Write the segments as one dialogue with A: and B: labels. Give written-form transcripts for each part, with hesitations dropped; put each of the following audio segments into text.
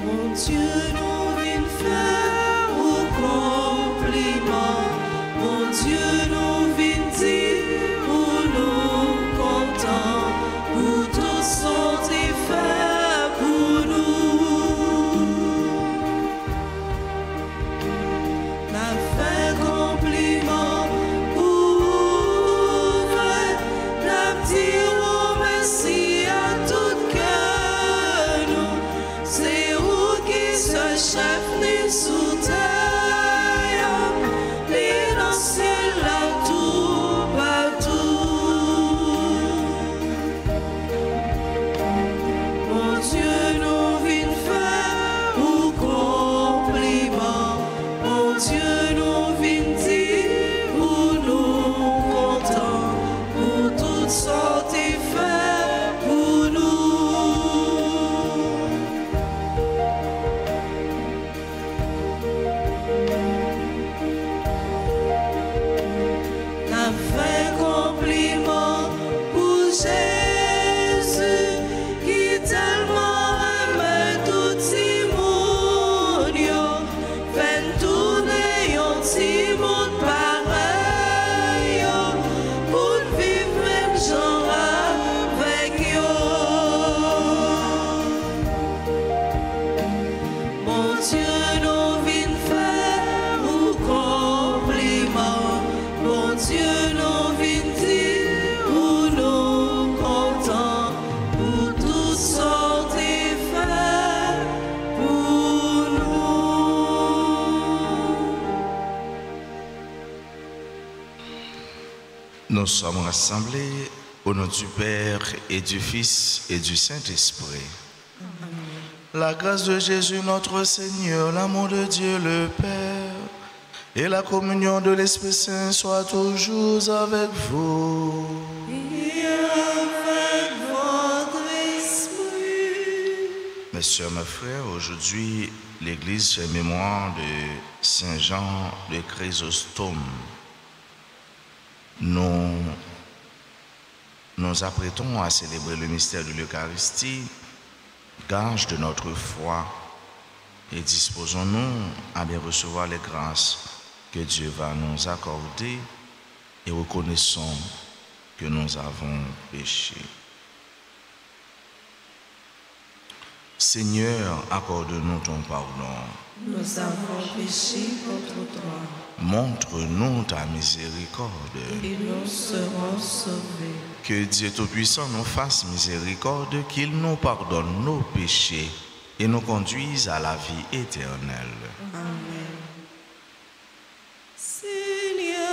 A: Mon Dieu, nous vîmes faire au compliment. Mon Dieu, nous vîmes dire où nous comptons. Pour tout sont fait pour nous. N'a fait compliment pour vrai. N'a dit oh merci à tout cœur nous. C'est chef ni sous terre, ni dans le ciel là tout partout. Mon Dieu, nous vîmes faire au compliment. Mon Dieu, nous vîmes dire où nous comptons. Pour toutes sortes et faire pour nous.
B: Nous sommes rassemblés au nom du Père et du Fils et du Saint-Esprit. La grâce de Jésus notre Seigneur, l'amour de Dieu le Père et la communion de l'Esprit Saint soient toujours avec vous.
A: Et avec votre esprit.
B: Mes sœurs, mes frères, aujourd'hui, l'Église fait mémoire de Saint Jean de Chrysostome. Nous nous apprêtons à célébrer le mystère de l'Eucharistie, gage de notre foi, et disposons-nous à bien recevoir les grâces que Dieu va nous accorder et reconnaissons que nous avons péché. Seigneur, accorde-nous ton pardon.
A: Nous avons péché contre toi.
B: Montre-nous ta miséricorde.
A: Et nous serons sauvés.
B: Que Dieu Tout-Puissant nous fasse miséricorde, qu'il nous pardonne nos péchés et nous conduise à la vie éternelle.
A: Amen. Seigneur,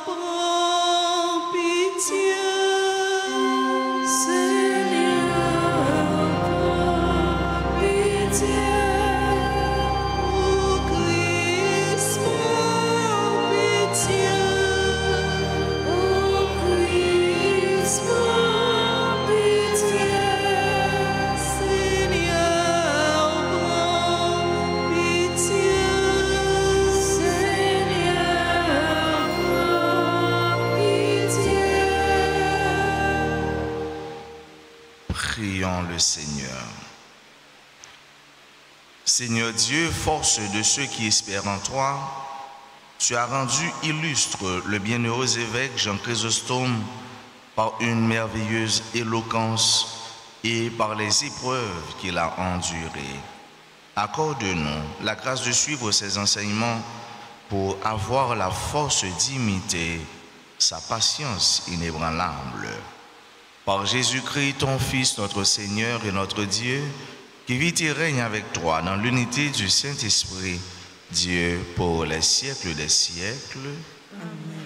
A: prends pitié.
B: Prions le Seigneur. Seigneur Dieu, force de ceux qui espèrent en toi, tu as rendu illustre le bienheureux évêque Jean Chrysostome par une merveilleuse éloquence et par les épreuves qu'il a endurées. Accorde-nous la grâce de suivre ses enseignements pour avoir la force d'imiter sa patience inébranlable. Par Jésus-Christ, ton Fils, notre Seigneur et notre Dieu, qui vit et règne avec toi dans l'unité du Saint-Esprit, Dieu pour les siècles des siècles.
A: Amen.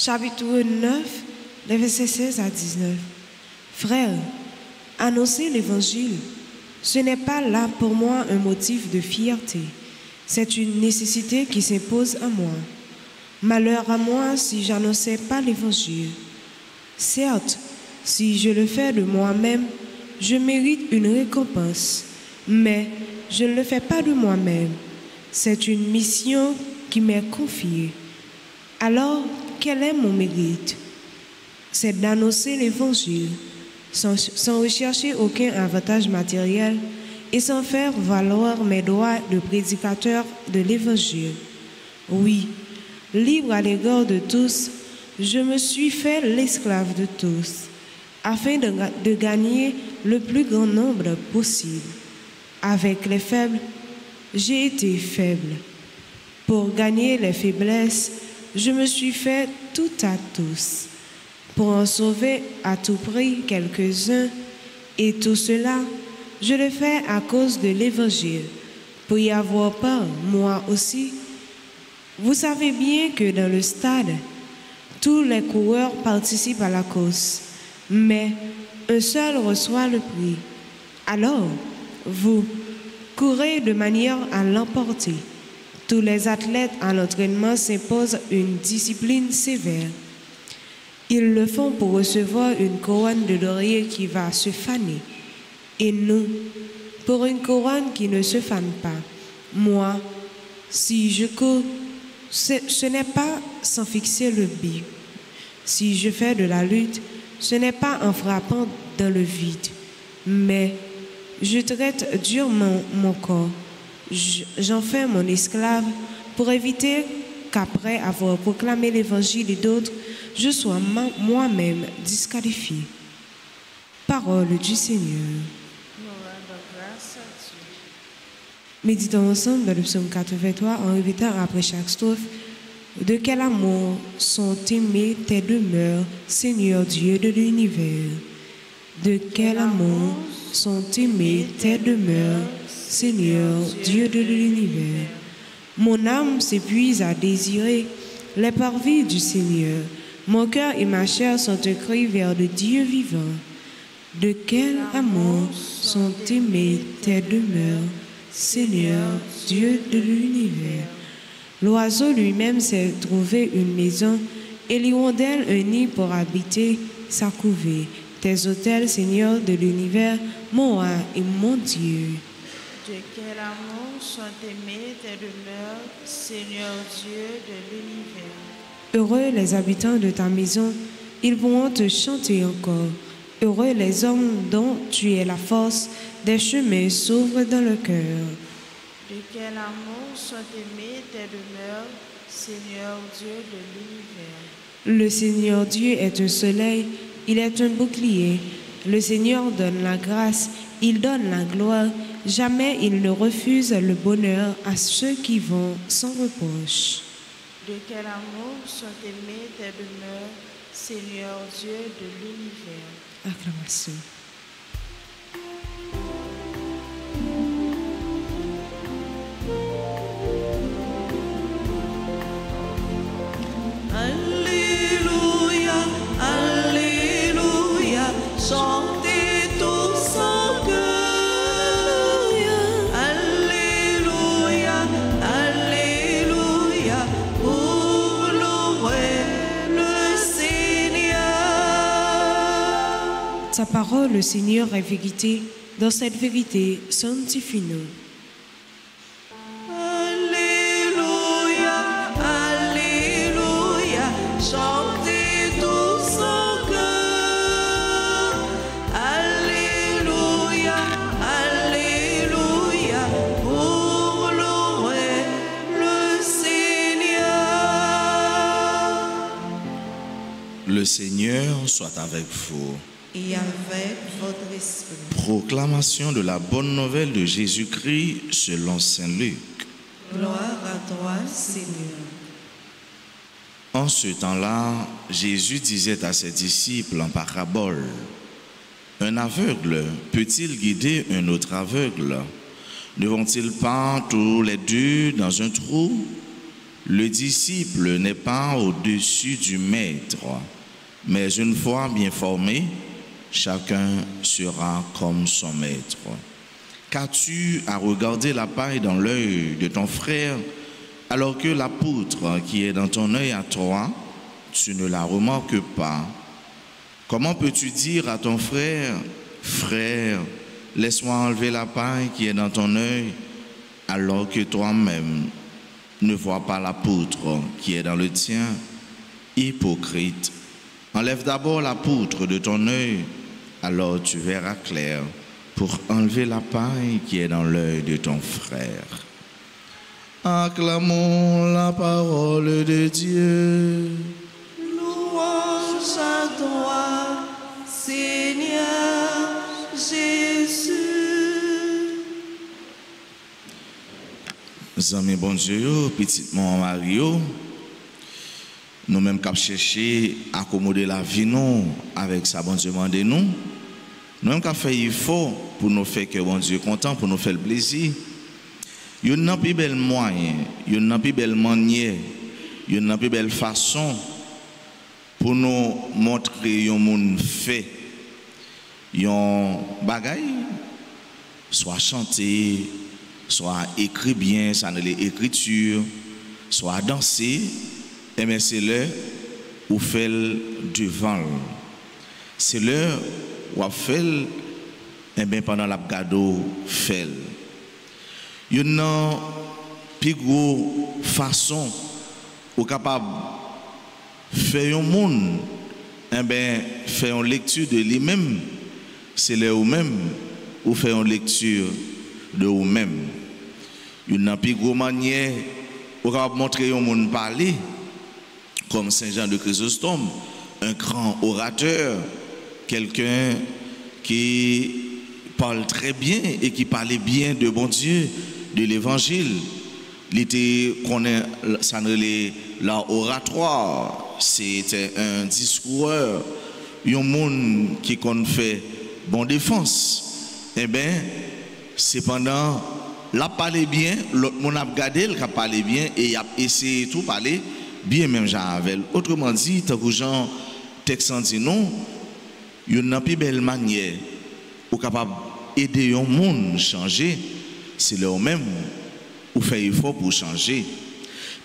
C: chapitre 9, les versets 16 à 19. Frères, annoncer l'évangile, ce n'est pas là pour moi un motif de fierté. C'est une nécessité qui s'impose à moi. Malheur à moi si j'annonçais pas l'évangile. Certes, si je le fais de moi-même, je mérite une récompense, mais je ne le fais pas de moi-même. C'est une mission qui m'est confiée. Alors, quel est mon mérite? C'est d'annoncer l'évangile, sans rechercher aucun avantage matériel et sans faire valoir mes droits de prédicateur de l'évangile. Oui, libre à l'égard de tous, je me suis fait l'esclave de tous, afin de gagner le plus grand nombre possible. Avec les faibles, j'ai été faible. Pour gagner les faiblesses, je me suis fait tout à tous, pour en sauver à tout prix quelques-uns, et tout cela, je le fais à cause de l'Évangile, pour y avoir part, moi aussi. Vous savez bien que dans le stade, tous les coureurs participent à la course, mais un seul reçoit le prix. Alors, vous, courez de manière à l'emporter. Tous les athlètes à l'entraînement s'imposent une discipline sévère. Ils le font pour recevoir une couronne de laurier qui va se faner. Et nous, pour une couronne qui ne se fane pas. Moi, si je cours, ce n'est pas sans fixer le but. Si je fais de la lutte, ce n'est pas en frappant dans le vide, mais je traite durement mon corps. J'en fais mon esclave pour éviter qu'après avoir proclamé l'évangile et d'autres, je sois moi-même disqualifié. Parole du Seigneur. Méditons ensemble dans le psaume 83 en répétant après chaque strophe: de quel amour sont aimées tes demeures, Seigneur Dieu de l'univers. De quel amour sont aimées tes demeures, Seigneur Dieu de l'univers. Mon âme s'épuise à désirer les parvis du Seigneur. Mon cœur et ma chair sont un cri vers le Dieu vivant. De quel amour sont aimées tes demeures, Seigneur Dieu de l'univers. L'oiseau lui-même s'est trouvé une maison et l'hirondelle un nid pour habiter sa couvée. Tes autels, Seigneur de l'univers, mon roi et mon Dieu.
D: De quel amour sont aimées tes demeures, Seigneur Dieu de l'univers.
C: Heureux les habitants de ta maison, ils pourront te chanter encore. Heureux les hommes dont tu es la force, des chemins s'ouvrent dans le cœur.
D: De quel amour sont aimées tes demeures, Seigneur Dieu de l'univers.
C: Le Seigneur Dieu est un soleil, il est un bouclier. Le Seigneur donne la grâce, il donne la gloire. Jamais il ne refuse le bonheur à ceux qui vont sans reproche.
D: De quel amour sont aimées tes demeures, Seigneur Dieu de l'univers.
C: Acclamation.
A: Alléluia, Alléluia, chantez tous en chœur. Alléluia, Alléluia, pour louer le Seigneur.
C: Ta parole, le Seigneur, est vérité. Dans cette vérité, sanctifie-nous.
A: Alléluia, Alléluia, chantez tous en chœur. Alléluia, Alléluia, pour louer le Seigneur.
B: Le Seigneur soit avec vous.
A: Et avec votre esprit.
B: Proclamation de la bonne nouvelle de Jésus-Christ selon Saint Luc.
A: Gloire à toi, Seigneur.
B: En ce temps-là, Jésus disait à ses disciples en parabole: un aveugle peut-il guider un autre aveugle? Ne vont-ils pas tous les deux dans un trou?
E: Le disciple n'est pas au-dessus du maître, mais une fois bien formé, chacun sera comme son maître. Qu'as-tu à regarder la paille dans l'œil de ton frère, alors que la poutre qui est dans ton œil à toi, tu ne la remarques pas? Comment peux-tu dire à ton frère, frère, laisse-moi enlever la paille qui est dans ton œil, alors que toi-même ne vois pas la poutre qui est dans le tien? Hypocrite, enlève d'abord la poutre de ton œil, alors tu verras clair pour enlever la paille qui est dans l'œil de ton frère. Acclamons la parole de Dieu.
A: Louange à toi, Seigneur Jésus.
E: Amis bon Dieu, petit mon Mario, nous-mêmes qui chercher à accommoder la vie nous avec ça bon Dieu demande nous. Nous-mêmes qui fait il faut pour nous faire que bon Dieu content, pour nous faire le plaisir. Il n'y a plus belle moyen, il n'y a plus belle manière, il n'y a plus belle façon pour nous montrer un monde fait un bagaille, soit chanter, soit écrit bien, ça ne l'écriture, soit danser, et bien c'est l'heure où fait devant. C'est l'heure où fait, et bien pendant la gado fait. Il y a une plus grosse façon ou capable de faire un monde, et bien faire une lecture de lui-même, c'est là où même ou faire une lecture de vous-même. Il y a une plus grosse manière où capable montrer un monde parler, comme Saint Jean de Chrysostome, un grand orateur, quelqu'un qui parle très bien et qui parlait bien de bon Dieu, de l'évangile. Il était connaît ça l'oratoire, c'était un discoureur, un monde qui qu'on fait bon défense. Eh bien, cependant, l'a parlé bien, l'autre monde a regardé, il a parlé bien et il a essayé tout parler bien même Jean avec. Autrement dit, tant que Jean texte dit non, il y a une plus belle manière ou capable aider un monde changer, c'est le même ou faire effort pour changer.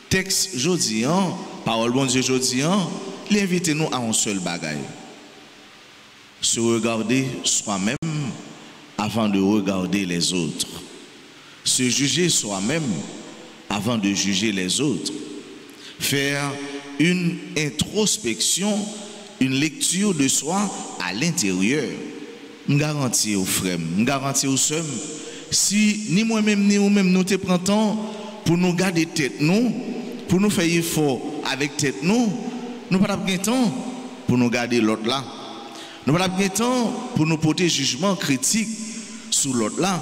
E: Texte jodi an, parole bon Dieu jodi an, l'invite nous à un seul bagaille. Se regarder soi-même avant de regarder les autres. Se juger soi-même avant de juger les autres. Faire une introspection, une lecture de soi à l'intérieur. Je garantis aux frères, je garantis aux sœurs, si ni moi-même ni vous-même nous te prenons temps pour nous garder tête nous, pour nous faire effort avec tête nous, nous n'avons pas de temps pour nous garder l'autre là. Nous n'avons pas de temps pour nous porter jugement critique sur l'autre là.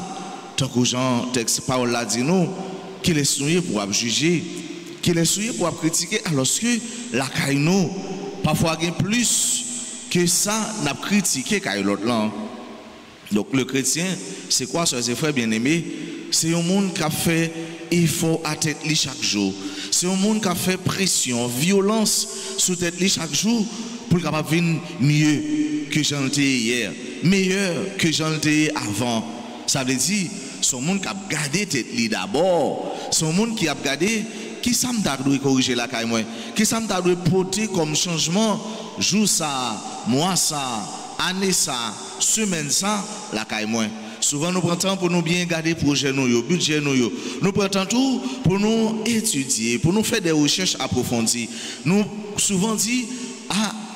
E: Tant que Jean, texte parole là dit nous, qu'il est souillé pour juger, qu'il est souillé pour critiquer, alors que la caille nous, parfois il y a plus que ça n'a critiqué qu'à l'autre là. Donc le chrétien, c'est quoi, soeurs et frères bien-aimés? C'est un monde qui a fait effort à tête chaque jour. C'est un monde qui a fait pression, violence sur tête chaque jour pour capable venir mieux que j'en étais hier, meilleur que j'en étais avant. Ça veut dire, c'est un monde qui a gardé tête d'abord. C'est un monde qui a gardé qui ça me doit corriger la caille moi, qui ça me doit porter comme changement, jour ça, mois ça, année ça, semaine ça, la caille moins. Souvent nous prenons temps pour nous bien garder projet nous, budget nous. Nous prenons tout pour nous étudier, pour nous faire des recherches approfondies. Nous souvent dit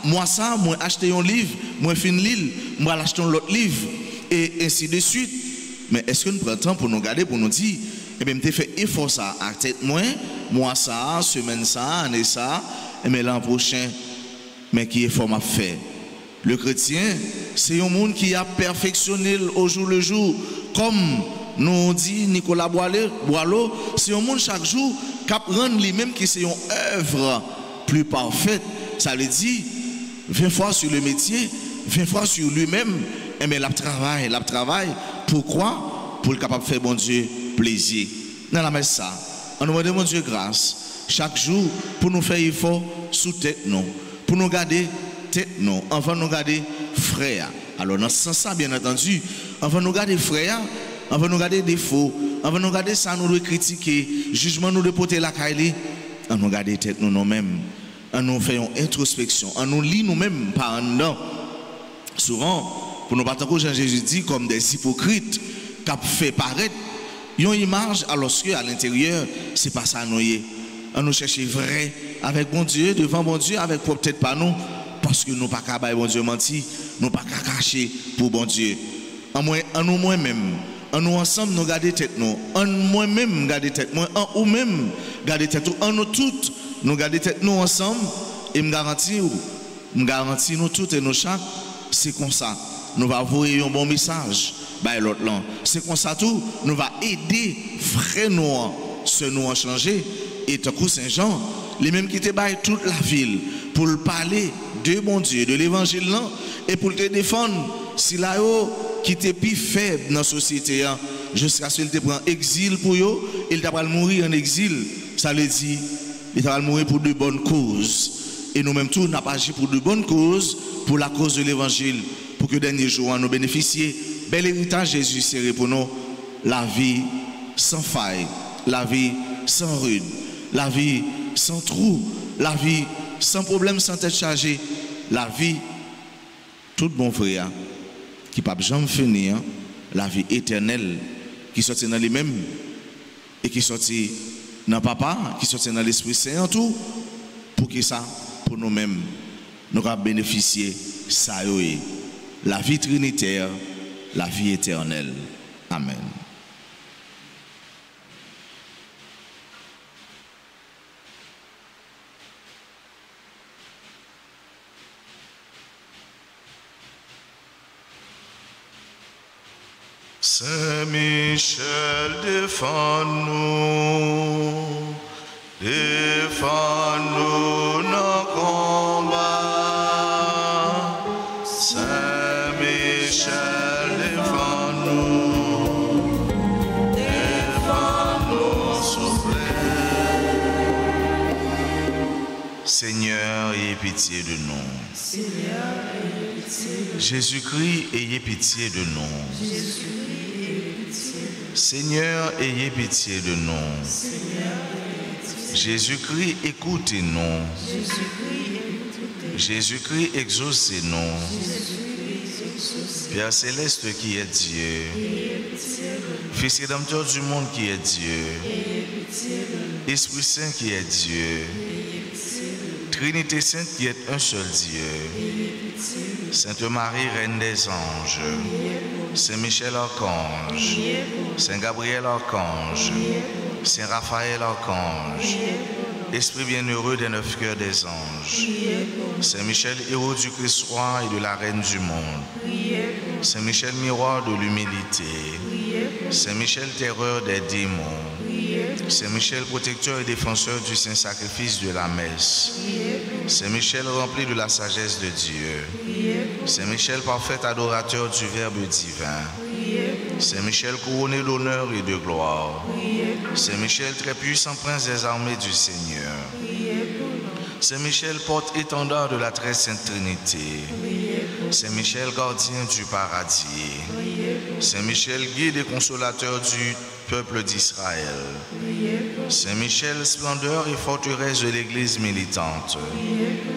E: moi ça, moi acheter un livre, moi fin l'île, moi acheter un autre livre et ainsi de suite. Mais est-ce que nous prenons temps pour nous garder pour nous dire eh bien me fait effort ça à tête moi ça, semaine ça, année ça, et mais l'an prochain mais qui est format fait. Le chrétien, c'est un monde qui a perfectionné au jour le jour. Comme nous dit Nicolas Boileau, c'est un monde chaque jour qui rend lui-même qui c'est une œuvre plus parfaite. Ça veut dire 20 fois sur le métier, 20 fois sur lui-même, et bien la travail. Pourquoi? Pour le capable de faire bon Dieu plaisir. Dans la messe ça, on nous demande mon Dieu grâce. chaque jour pour nous faire effort sous tête nous, pour nous garder tête nous, enfin nous garder frère. Alors dans ce sens, bien entendu, enfin nous garder frère, enfin nous garder défaut, enfin nous garder ça nous doit critiquer, jugement nous de porter la caille, on nous garder tête nous nous-mêmes, on nous faisons introspection, on nous lit nous-mêmes par en dedans. Souvent, pour nous pas tant Jésus dit comme des hypocrites qui fait paraître une image alors qu'à l'intérieur, c'est pas ça nous y. On nous cherche vrai avec bon Dieu, devant bon Dieu, avec peut-être pas nous, parce que nous pas capable bon Dieu mentir, nous pas cacher pour bon Dieu. En nous moi-même, en nous ensemble nous garder tête nous, en moi-même garder tête moi, en ou même garder tête nous, en nous toutes nous garder tête nous ensemble et me garantir nous toutes et nous chaque, c'est comme ça. Nous va envoyer un bon message by l'autre là. C'est comme ça tout, nous va aider frère nous se nous changer et tant que Saint Jean, les mêmes qui te baillent toute la ville pour le parler de bon Dieu, de l'évangile là et pour te défendre si là qui te plus faible dans la société jusqu'à ce qu'il te prend exil pour eux, il t'a pas mourir en exil, ça le dit, il t'a pas mourir pour de bonnes causes et nous mêmes tous n'a pas agi pour de bonnes causes pour la cause de l'évangile pour que dernier jour nous bénéficier bel héritage Jésus c'est pour nous la vie sans faille, la vie sans rude, la vie sans trou, la vie sans problème, sans tête chargée, la vie tout bon frère qui pas jamais finir, la vie éternelle qui sortit dans les mêmes et qui sortit dans papa, qui sortit dans l'Esprit Saint en tout pour que ça pour nous-mêmes nous allons bénéficier ça la vie trinitaire, la vie éternelle. Amen.
B: Saint Michel, défends-nous, défends-nous nos combats. Saint Michel, défends-nous, défends-nous, soufflez. Seigneur, ayez pitié de nous.
D: Seigneur, ayez pitié de nous.
B: Jésus-Christ, ayez pitié de nous. Seigneur, ayez pitié de nous. Jésus-Christ, écoutez-nous. Jésus-Christ, exaucez-nous. Père céleste qui est Dieu, Fils rédempteur du monde qui est Dieu, Esprit Saint qui est Dieu, Trinité Sainte qui est un seul Dieu, Sainte Marie, Reine des anges, Saint Michel Archange, Saint Gabriel Archange, Saint Raphaël Archange, Esprit bienheureux des 9 cœurs des anges, Saint Michel, héros du Christ roi et de la Reine du monde, Saint Michel, miroir de l'humilité, Saint Michel, terreur des démons, Saint Michel, protecteur et défenseur du saint sacrifice de la messe, Saint Michel, rempli de la sagesse de Dieu, Saint Michel, parfait adorateur du Verbe divin, Saint Michel, couronné d'honneur et de gloire, Saint Michel, très puissant prince des armées du Seigneur, Saint Michel, porte-étendard de la très sainte Trinité, Saint Michel, gardien du paradis, Saint Michel, guide et consolateur du peuple d'Israël, Saint Michel, splendeur et forteresse de l'Église militante,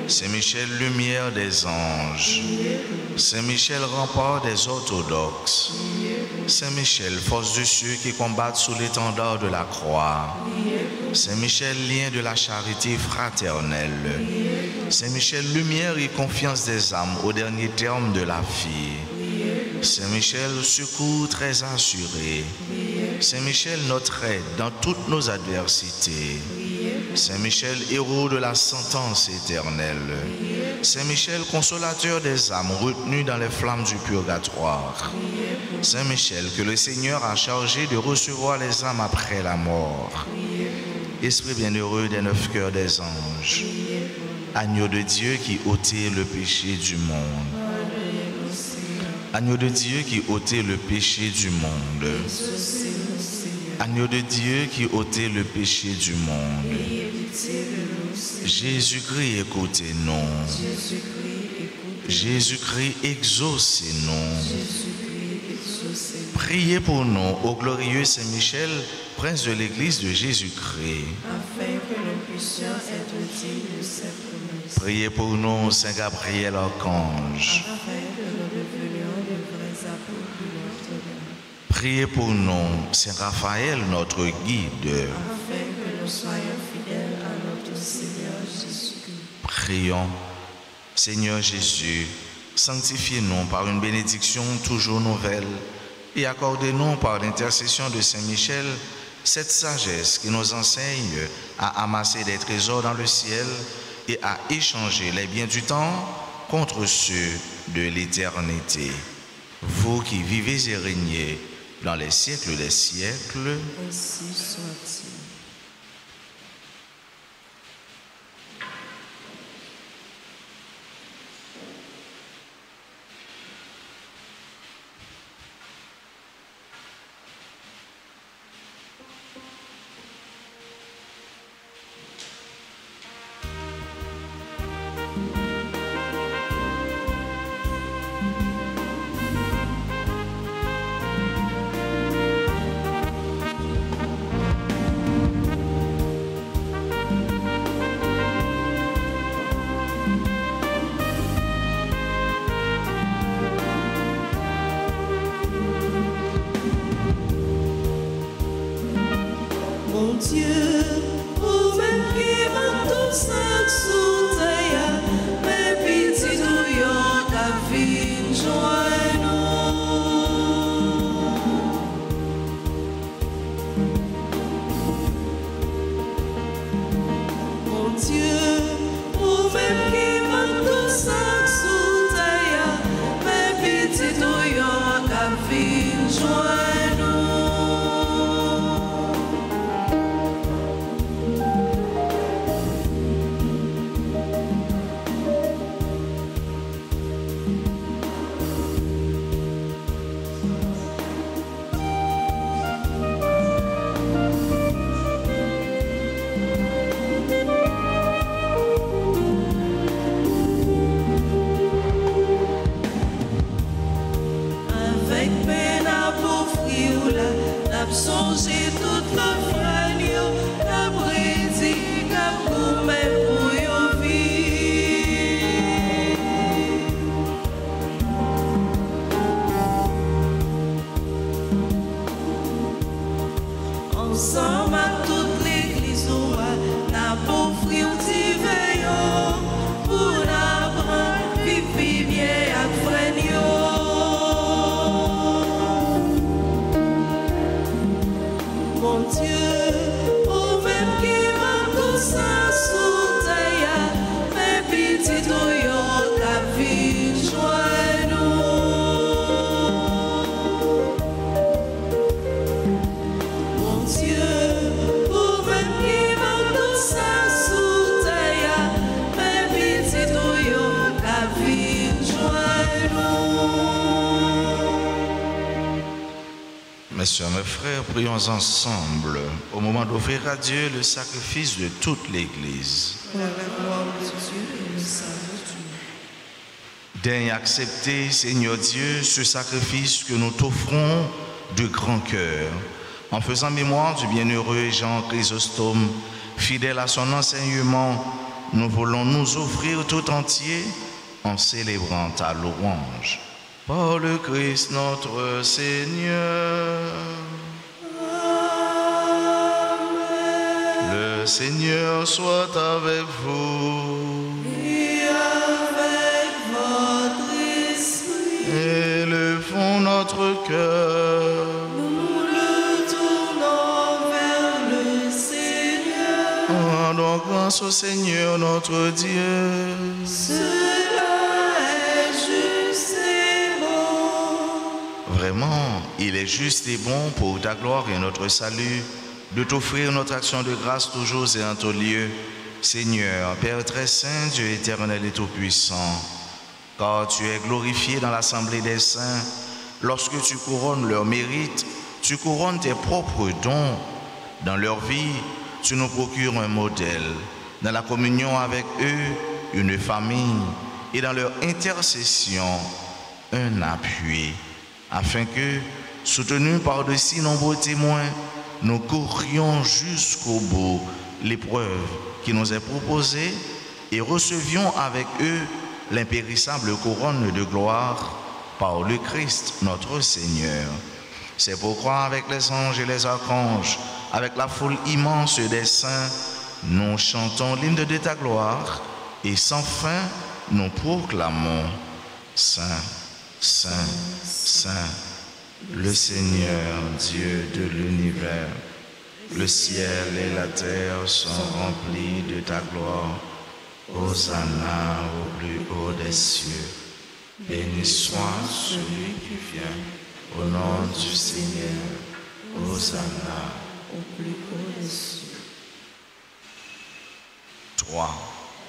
B: Saint Michel, lumière des anges, Saint Michel, rempart des orthodoxes, Saint Michel, force de ceux qui combattent sous l'étendard de la croix, Saint Michel, lien de la charité fraternelle, Saint Michel, lumière et confiance des âmes au dernier terme de la vie, Saint Michel, secours très assuré, Saint Michel, notre aide dans toutes nos adversités, Saint Michel, héros de la sentence éternelle, Saint Michel, consolateur des âmes retenues dans les flammes du purgatoire, Saint Michel, que le Seigneur a chargé de recevoir les âmes après la mort, Esprit bienheureux des 9 cœurs des anges, agneau de Dieu qui ôtait le péché du monde, agneau de Dieu qui ôtait le péché du monde, agneau de Dieu qui ôtait le péché du monde,
D: pitié de nous, Seigneur.
B: Jésus-Christ, écoutez-nous.
C: Jésus-Christ, écoute.
B: Jésus-Christ, exaucez-nous.
C: Jésus-Christ, exaucez-nous.
B: Priez pour nous, ô glorieux Saint Michel, prince de l'Église de Jésus-Christ.
D: Afin que nous puissions être dignes de cette promesse.
B: Priez pour nous, Saint Gabriel Archange.
C: Afin que nous devenions de vrais apôtres de Notre-Dame.
B: Priez pour nous, Saint Raphaël, notre guide.
D: Afin que nous soyons fidèles à notre Seigneur Jésus-Christ.
B: Prions. Seigneur Jésus, sanctifiez-nous par une bénédiction toujours nouvelle et accordez-nous par l'intercession de Saint Michel cette sagesse qui nous enseigne à amasser des trésors dans le ciel et à échanger les biens du temps contre ceux de l'éternité. Vous qui vivez et régnez dans les siècles des siècles,
C: Ainsi soit-il.
A: Mon Dieu, vous-même qui m'en tout ça sous terre, mes petits touillons ta vie, Mon Dieu, vous-même qui m'en tout ça sous terre, mes petits touillons ta vie, avec peine à pauvrir là, n'a songé toute la fragile, n'a prédit qu'à vous même pour y vivre. Ensemble à toute l'église, n'a pauvrir petit veillon pour l'apprendre, vivre bien à fragile. Mon Dieu, vous-même qui m'a tout ça sous terre, mes petits touillons, ta vie, joins-nous. Mon Dieu, vous-même qui m'a tout ça sous terre, mes petits touillons, ta vie, joins-nous.
B: mes soeurs, mes frères, prions ensemble au moment d'offrir à Dieu le sacrifice de toute l'Église.
C: Pour la gloire de Dieu et le salut du monde.
B: Daigne accepter, Seigneur Dieu, ce sacrifice que nous t'offrons de grand cœur, en faisant mémoire du bienheureux Jean Chrysostome, fidèle à son enseignement. Nous voulons nous offrir tout entier en célébrant ta louange. Par le Christ notre Seigneur. Le Seigneur soit avec vous.
A: Et avec votre esprit,
B: Élevons notre cœur.
A: nous le tournons vers le Seigneur.
B: Rendons grâce au Seigneur notre Dieu.
A: Cela est juste et bon.
B: Vraiment, il est juste et bon pour ta gloire et notre salut de t'offrir notre action de grâce toujours et en tout lieu. Seigneur, Père très saint, Dieu éternel et tout-puissant, car tu es glorifié dans l'assemblée des saints, lorsque tu couronnes leur mérite, tu couronnes tes propres dons. Dans leur vie, tu nous procures un modèle. Dans la communion avec eux, une famille, et dans leur intercession, un appui, afin que, soutenus par de si nombreux témoins, nous courions jusqu'au bout l'épreuve qui nous est proposée et recevions avec eux l'impérissable couronne de gloire par le Christ notre Seigneur. C'est pourquoi avec les anges et les archanges, avec la foule immense des saints, nous chantons l'hymne de ta gloire et sans fin nous proclamons Saint, Saint, Saint, le Seigneur Dieu de l'univers. Le ciel et la terre sont remplis de ta gloire. Hosanna au plus haut des cieux. Béni soit celui qui vient au nom du Seigneur. Hosanna au plus haut des cieux. Toi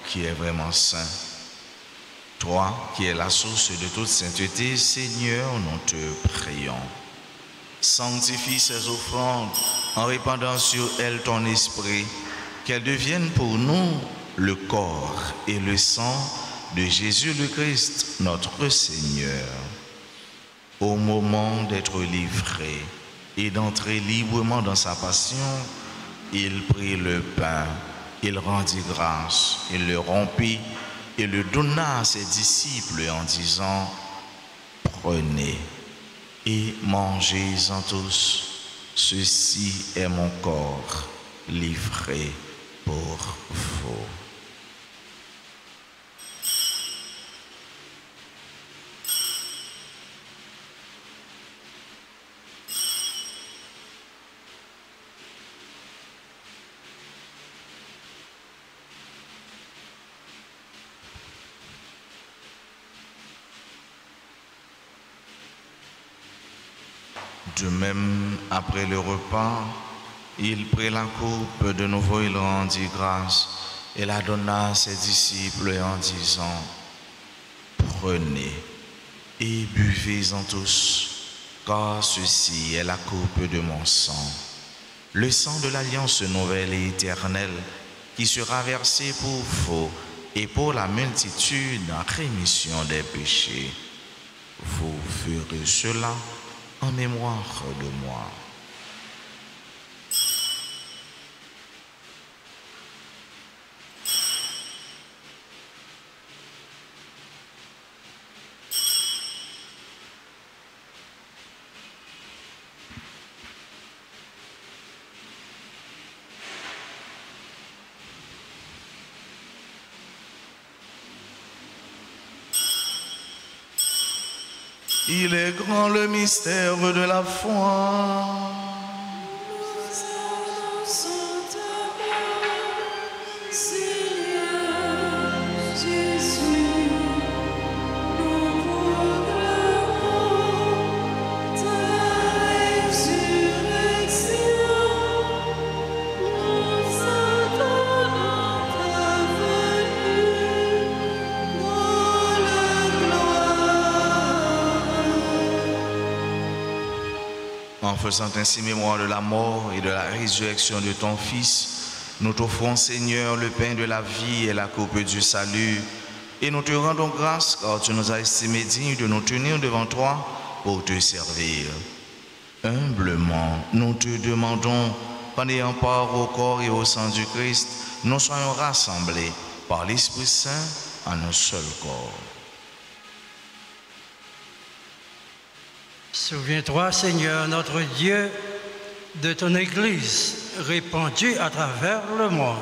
B: qui es vraiment saint, toi qui es la source de toute sainteté, Seigneur, nous te prions. Sanctifie ces offrandes en répandant sur elles ton esprit, qu'elles deviennent pour nous le corps et le sang de Jésus le Christ, notre Seigneur. Au moment d'être livré et d'entrer librement dans sa passion, il prit le pain, il rendit grâce, il le rompit et le donna à ses disciples en disant, prenez et mangez-en tous, ceci est mon corps livré pour vous. De même, après le repas, il prit la coupe, de nouveau il rendit grâce et la donna à ses disciples en disant, prenez et buvez-en tous, car ceci est la coupe de mon sang, le sang de l'alliance nouvelle et éternelle qui sera versé pour vous et pour la multitude en rémission des péchés. Vous ferez cela en mémoire de moi. Il est grand le mystère de la foi. En faisant ainsi mémoire de la mort et de la résurrection de ton Fils, nous t'offrons, Seigneur, le pain de la vie et la coupe du salut. Et nous te rendons grâce car tu nous as estimés dignes de nous tenir devant toi pour te servir. Humblement, nous te demandons, qu'en ayant part au corps et au sang du Christ, nous soyons rassemblés par l'Esprit Saint en un seul corps.
F: Souviens-toi, Seigneur, notre Dieu, de ton Église répandue à travers le monde.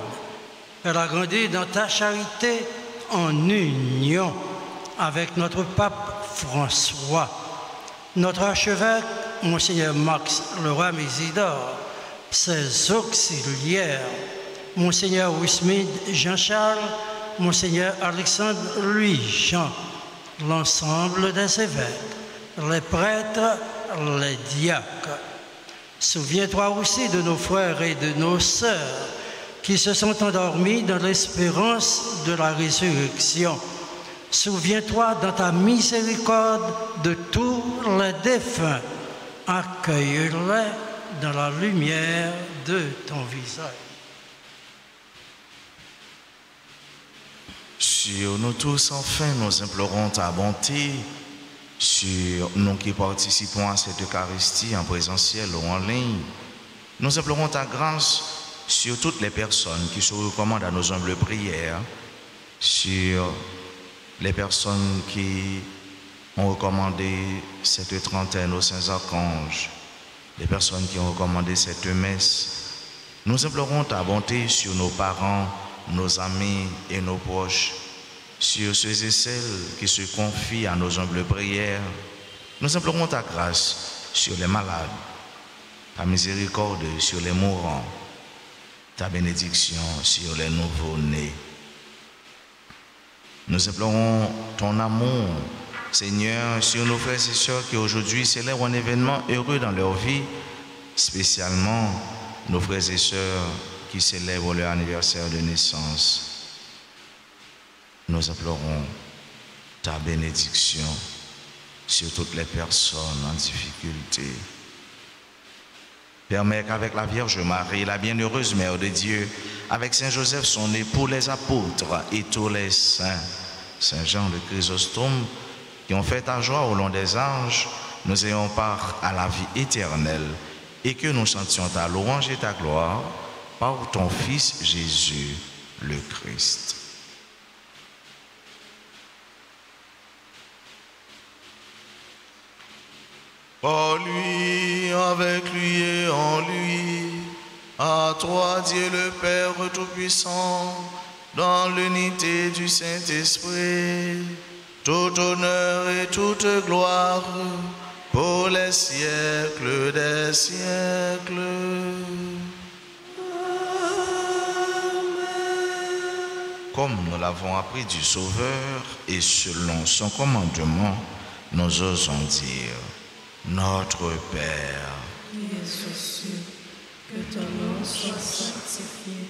F: Elle a grandi dans ta charité en union avec notre pape François, notre archevêque, Monseigneur Max Leroy Mésidor, ses auxiliaires, Monseigneur Wismid Jean-Charles, Monseigneur Alexandre Louis-Jean, l'ensemble des évêques, les prêtres, les diacres. Souviens-toi aussi de nos frères et de nos sœurs qui se sont endormis dans l'espérance de la résurrection. Souviens-toi dans ta miséricorde de tous les défunts. Accueille-les dans la lumière de ton visage.
B: Sur nous tous, enfin, nous implorons ta bonté, sur nous qui participons à cette Eucharistie en présentiel ou en ligne. Nous implorons ta grâce sur toutes les personnes qui se recommandent à nos humbles prières, sur les personnes qui ont recommandé cette trentaine aux saints archanges, les personnes qui ont recommandé cette messe. Nous implorons ta bonté sur nos parents, nos amis et nos proches, sur ceux et celles qui se confient à nos humbles prières. Nous implorons ta grâce sur les malades, ta miséricorde sur les mourants, ta bénédiction sur les nouveaux-nés. Nous implorons ton amour, Seigneur, sur nos frères et sœurs qui aujourd'hui célèbrent un événement heureux dans leur vie, spécialement nos frères et sœurs qui célèbrent leur anniversaire de naissance. Nous implorons ta bénédiction sur toutes les personnes en difficulté. Permets qu'avec la Vierge Marie, la bienheureuse Mère de Dieu, avec Saint Joseph, son époux, les apôtres et tous les saints, Saint Jean de Chrysostome, qui ont fait ta joie au long des âges, nous ayons part à la vie éternelle et que nous chantions ta louange et ta gloire par ton Fils Jésus, le Christ.
E: Par lui, avec lui et en lui, à toi Dieu le Père Tout-Puissant, dans l'unité du Saint-Esprit, tout honneur et toute gloire pour les siècles des siècles.
B: Comme nous l'avons appris du Sauveur et selon son commandement, nous osons dire: Notre Père,
A: qui es aux cieux, que ton nom soit sanctifié,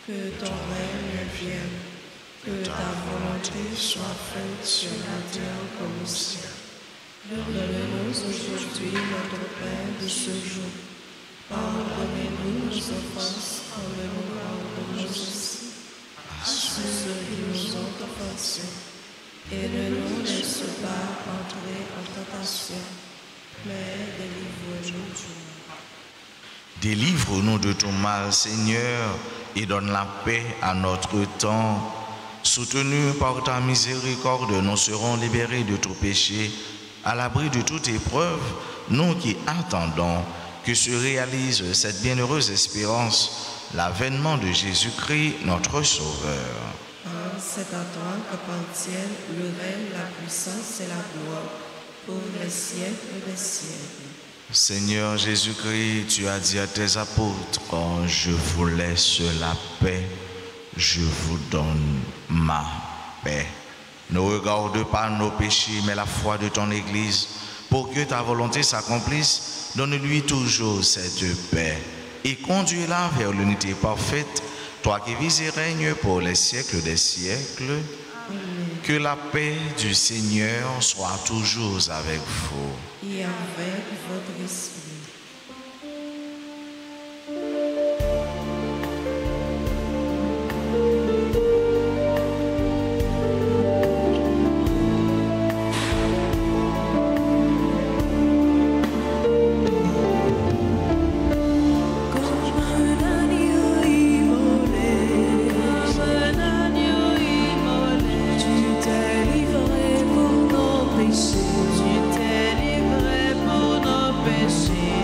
A: que ton règne vienne, que ta volonté soit faite sur la terre comme au ciel. Donne-nous aujourd'hui notre pain de ce jour. Pardonnez-nous nos offenses, comme nous pardonnons aussi à ceux qui nous ont offensés. Et ne nous laisse pas entrer en tentation, mais délivre-nous du mal.
B: délivre-nous de tout mal, Seigneur, et donne la paix à notre temps. Soutenus par ta miséricorde, nous serons libérés de tout péché, à l'abri de toute épreuve, nous qui attendons que se réalise cette bienheureuse espérance, l'avènement de Jésus-Christ, notre Sauveur.
A: C'est à toi qu'appartiennent le règne, la puissance et la gloire pour les siècles des siècles.
B: Seigneur Jésus-Christ, tu as dit à tes apôtres: je vous laisse la paix, je vous donne ma paix. Ne regarde pas nos péchés, mais la foi de ton Église. Pour que ta volonté s'accomplisse, donne-lui toujours cette paix et conduis-la vers l'unité parfaite, toi qui vis et règnes pour les siècles des siècles.
A: Amen.
B: Que la paix du Seigneur soit toujours avec vous.
A: Et avec votre esprit.
D: Tu t'es livré pour nos péchés.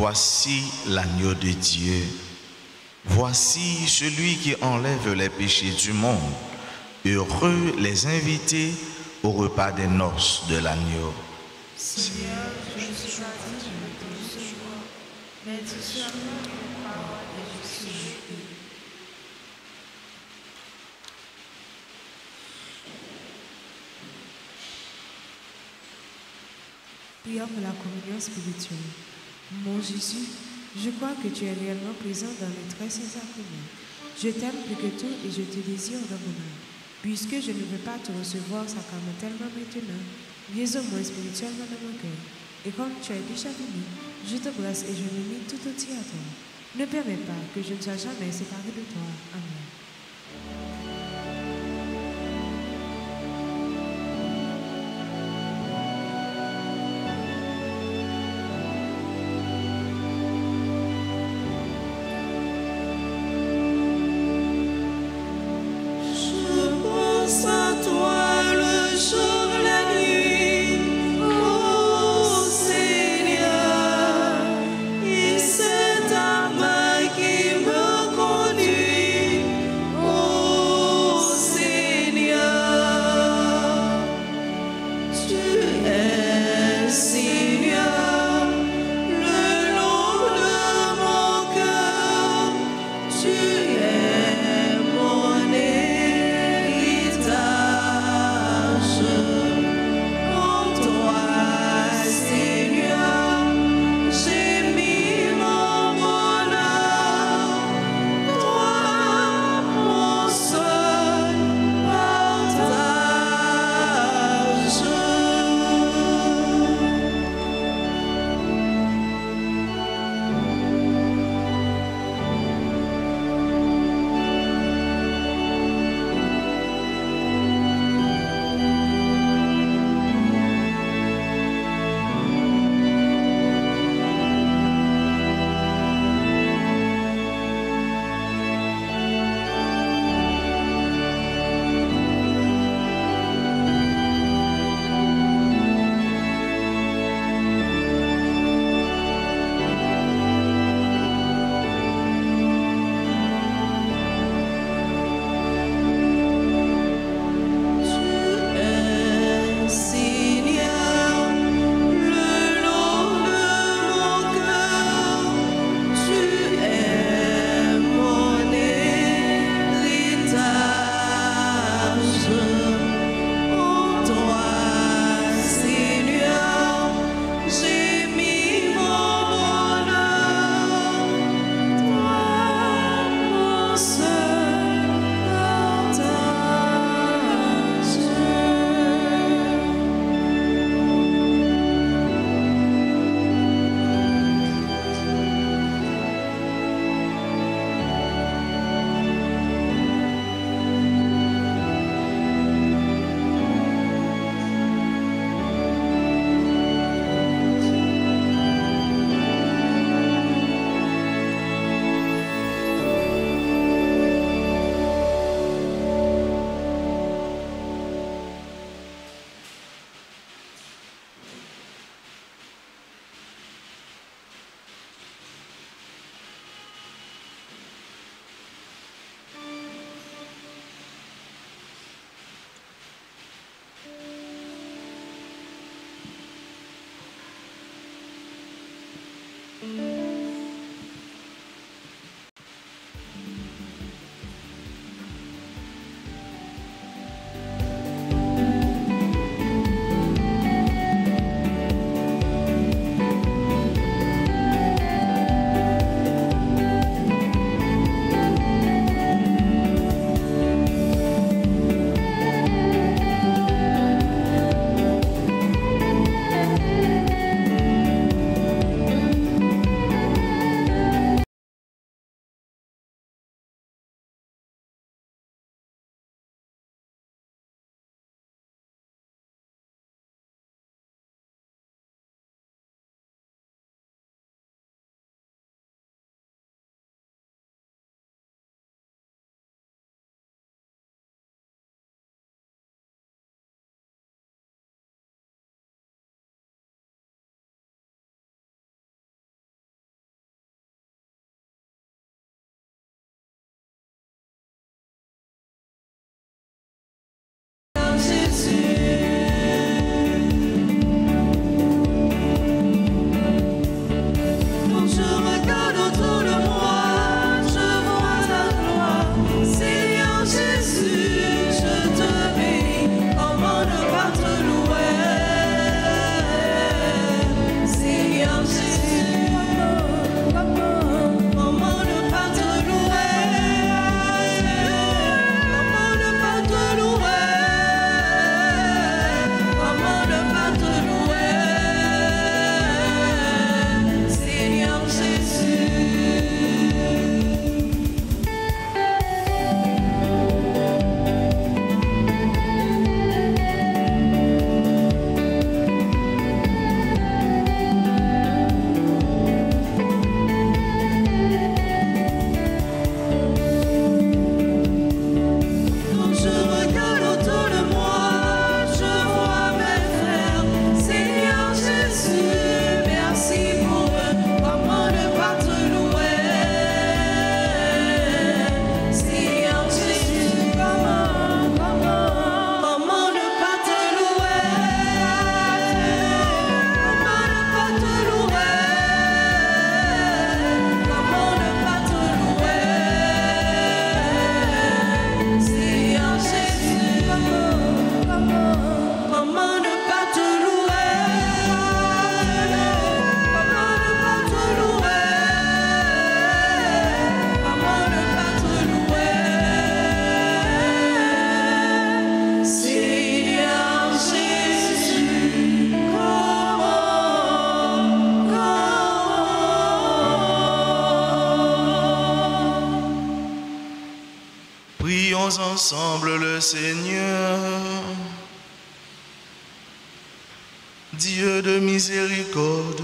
B: voici l'agneau de Dieu. Voici celui qui enlève les péchés du monde. Heureux les invités au repas des noces de l'agneau.
D: Seigneur, je ne suis pas digne de te recevoir, mais dis seulement une parole et je suis guéri.
C: Prions pour la communion spirituelle. Mon Jésus, je crois que tu es réellement présent dans les très saints sacrements. Je t'aime plus que tout et je te désire dans mon âme. Puisque je ne veux pas te recevoir sacramentellement maintenant, viens au moins spirituellement dans mon cœur. Et comme tu es déjà venu, je te brasse et je me mets tout entier à toi. Ne permets pas que je ne sois jamais séparé de toi. Amen.
A: Qui me conduit
B: Prions ensemble le Seigneur. Dieu de miséricorde,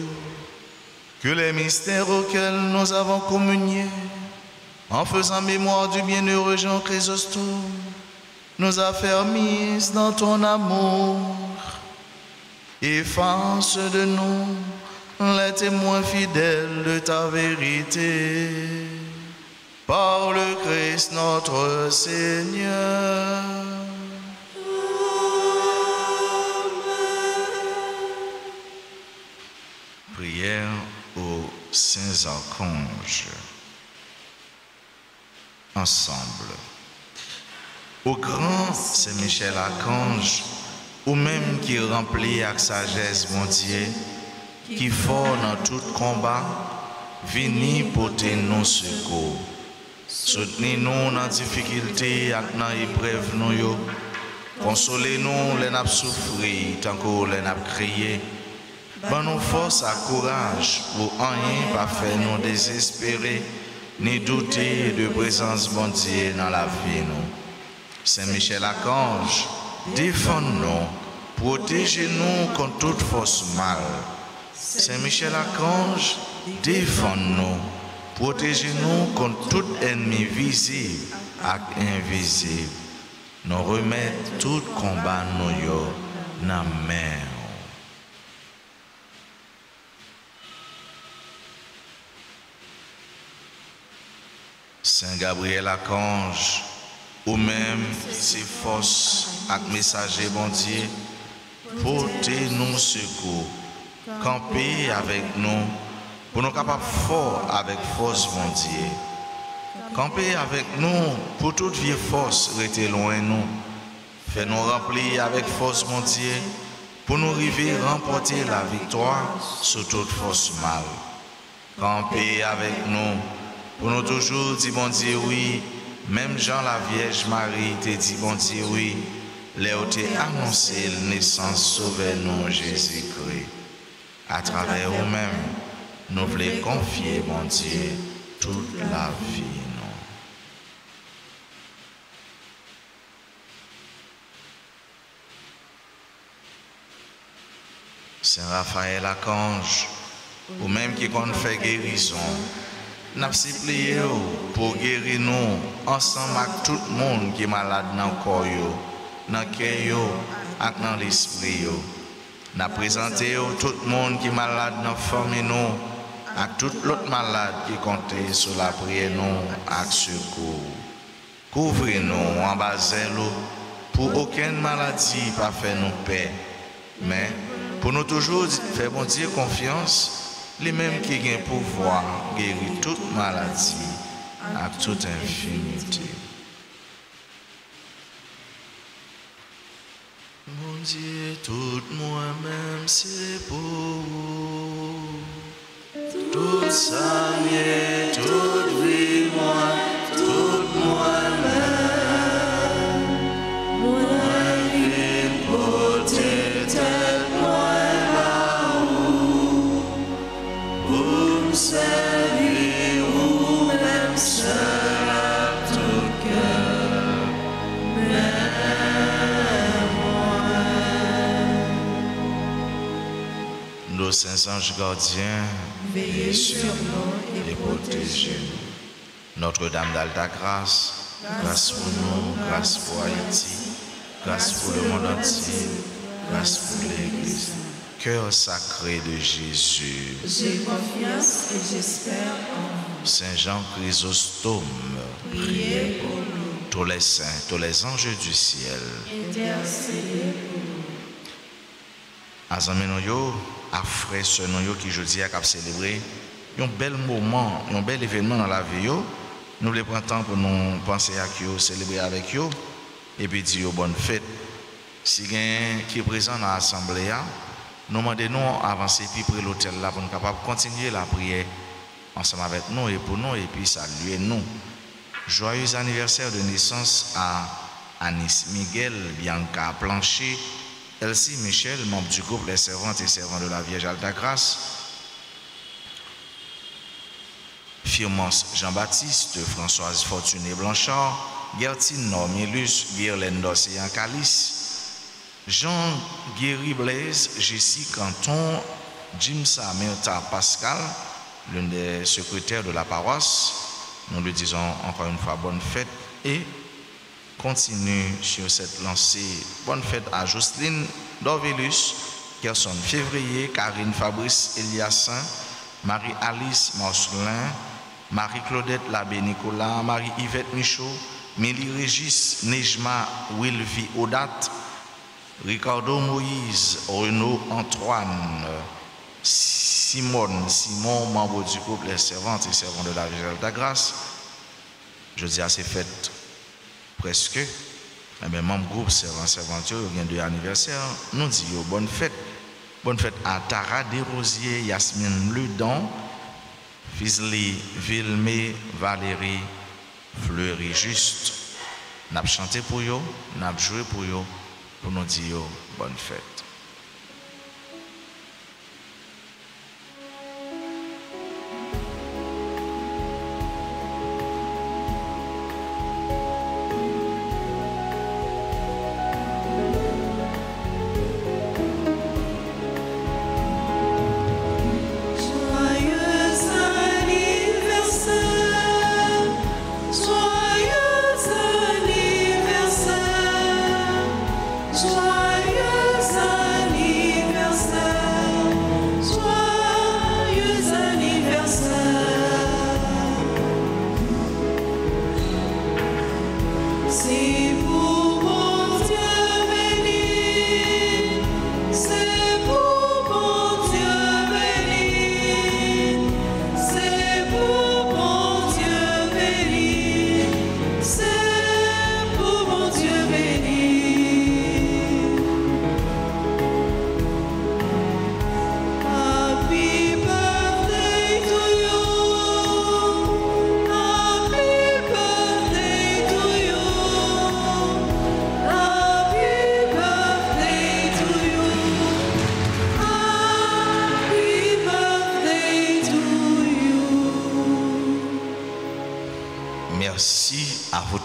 B: que les mystères auxquels nous avons communié, en faisant mémoire du bienheureux Jean Chrysostome, nous affermissent dans ton amour. Efface de nous les témoins fidèles de ta vérité. Par le Christ notre Seigneur. Prière aux saints archanges. Ensemble. Au grand Saint Michel Archange, ou même qui remplit avec sagesse, mon Dieu, qui fort dans tout combat, vini porter nos secours. Soutenez-nous dans la difficulté et dans l'épreuve, nous. Consolez-nous, les n'a souffrir, tant que les n'a crié. Bonne force et courage pour rien pas faire nous désespérer, ni douter de présence bon Dieu dans la vie nous. Saint Michel Archange, défends-nous, protégez-nous contre toute force mal. Saint Michel Archange, défends-nous, protégez-nous contre tout ennemi visible et invisible. Nous remettons tout combat nous dans la main. Saint Gabriel Archange, ou même ses forces et messagers bon Dieu, portez-nous secours, campez avec nous, pour nous capables fort avec force bon Dieu. Campez avec nous pour toute vieille force rester loin nous. Fais-nous remplir avec force mon Dieu, pour nous arriver à remporter la victoire sur toute force mal. Campez avec nous, pour nous toujours dire bon Dieu oui, même Jean la Vierge Marie te dit bon Dieu oui, Léo t'a annoncé la naissance sauvez-nous Jésus-Christ. À travers nous-mêmes, nous voulons confier mon Dieu toute la vie. Saint Raphaël Archange, ou même qui compte fait guérison, n'a supplié pour guérir nous ensemble avec tout le monde qui est malade dans le corps, dans le cœur et dans l'esprit. N'a présenté tout le monde qui est malade dans la famille nous, avec tout l'autre malade qui compte sur la prière nous avec secours. Couvrez-nous en bas pour aucune maladie pas faire nous paix, mais pour nous toujours faire bon Dieu confiance. Les mêmes qui ont pouvoir guérir toute maladie avec toute infirmité. Mon Dieu, tout moi-même c'est pour vous. Tout ça y toute vie, moi, tout moi-même. Moi-même, porter tellement. Servir ou même seul à tout cœur, mais moi. Nos saints anges gardiens, veillez sur nous et protégez-nous. Notre-Dame d'Alta Grâce, grâce pour nous, grâce pour Haïti, grâce pour le monde entier, grâce pour l'Église. Cœur sacré de Jésus.
A: J'ai confiance et j'espère en vous.
B: Saint Jean Chrysostome,
A: Priez pour nous.
B: Tous les saints, tous les anges du ciel.
A: Intercédez pour nous.
B: Amis nous, à frères sœurs nous qui jeudi a célébrer un bel moment, un bel événement dans la vie. Nous voulons prendre temps pour nous penser à eux, célébrer avec eux et puis dire bonne fête. Si quelqu'un qui est présent dans l'assemblée, nous demandons d'avancer puis pour l'hôtel là pour nous capables de continuer la prière ensemble avec nous et pour nous et puis saluer nous. Joyeux anniversaire de naissance à Anis Miguel, Bianca Plancher, Elsie Michel, membre du groupe Les Servantes et Servants de la Vierge Alta Grâce, Firmance Jean-Baptiste, Françoise Fortuné Blanchard, Gertine Normilus, Guirlaine d'Océan Calice, Jean Guéry Blaise, Jessie Canton, Jimsa Myrta Pascal, l'une des secrétaires de la paroisse. Nous lui disons encore une fois bonne fête et continue sur cette lancée. Bonne fête à Jocelyne Dorvelus, Kerson Février, Karine Fabrice Eliassin, Marie-Alice Marcelin, Marie-Claudette Labé Nicolas, Marie-Yvette Michaud, Mélie Régis, Nejma Wilvi Odat, Ricardo Moïse, Renaud Antoine, Simon, membre du couple, les servantes et servants de la Vierge de la Grâce. Je dis à ces fêtes presque, mais membre groupe servant-servanture, il y a 2 anniversaires, nous disons bonne fête. Bonne fête à Tara Desrosiers, Yasmine Ludon, Fizli Vilmé, Valérie Fleury Juste. Nous avons chanté pour eux, nous avons joué pour eux, pour nous dire bonne fête.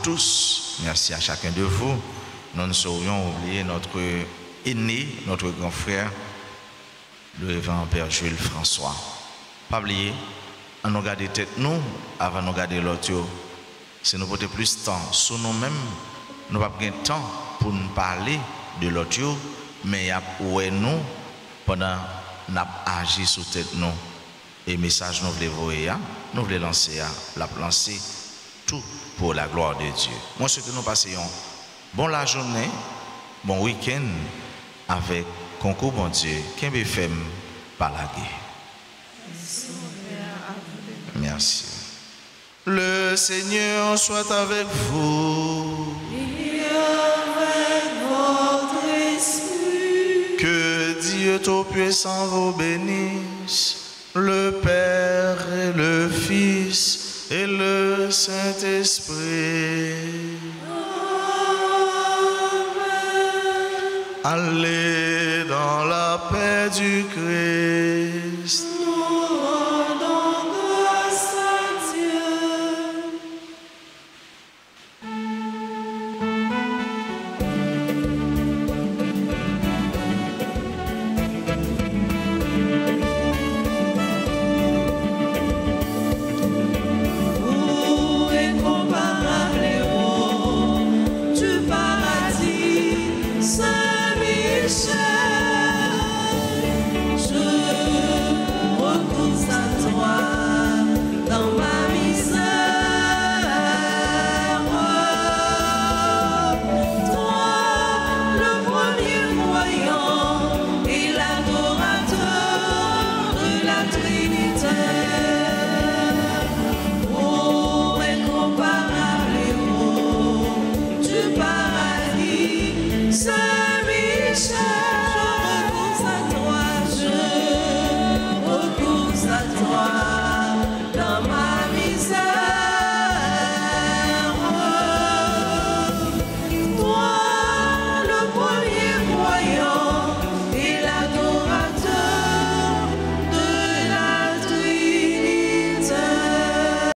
B: Tous, merci à chacun de vous. Nous ne saurions oublier notre aîné, notre grand frère, le révérend Père Jules François. Pas oublier, on nous garder tête nous avant de nous garder l'autre. Si nous portons plus de temps sur nous-mêmes, nous n'avons pas de temps pour nous parler de l'autre, mais nous, pendant que nous agissons sur tête nous, et message nous voulons voir, nous voulons lancer, tout pour la gloire de Dieu. Moi, ce que nous passons, bon la journée, bon week-end, avec concours bon Dieu, qu'un femme par la guerre. Merci. Le Seigneur soit avec vous.
A: Et avec votre esprit.
B: Que Dieu Tout-Puissant vous bénisse, le Père et le Fils et le Saint-Esprit.
A: Amen.
B: Allez dans la paix du Christ.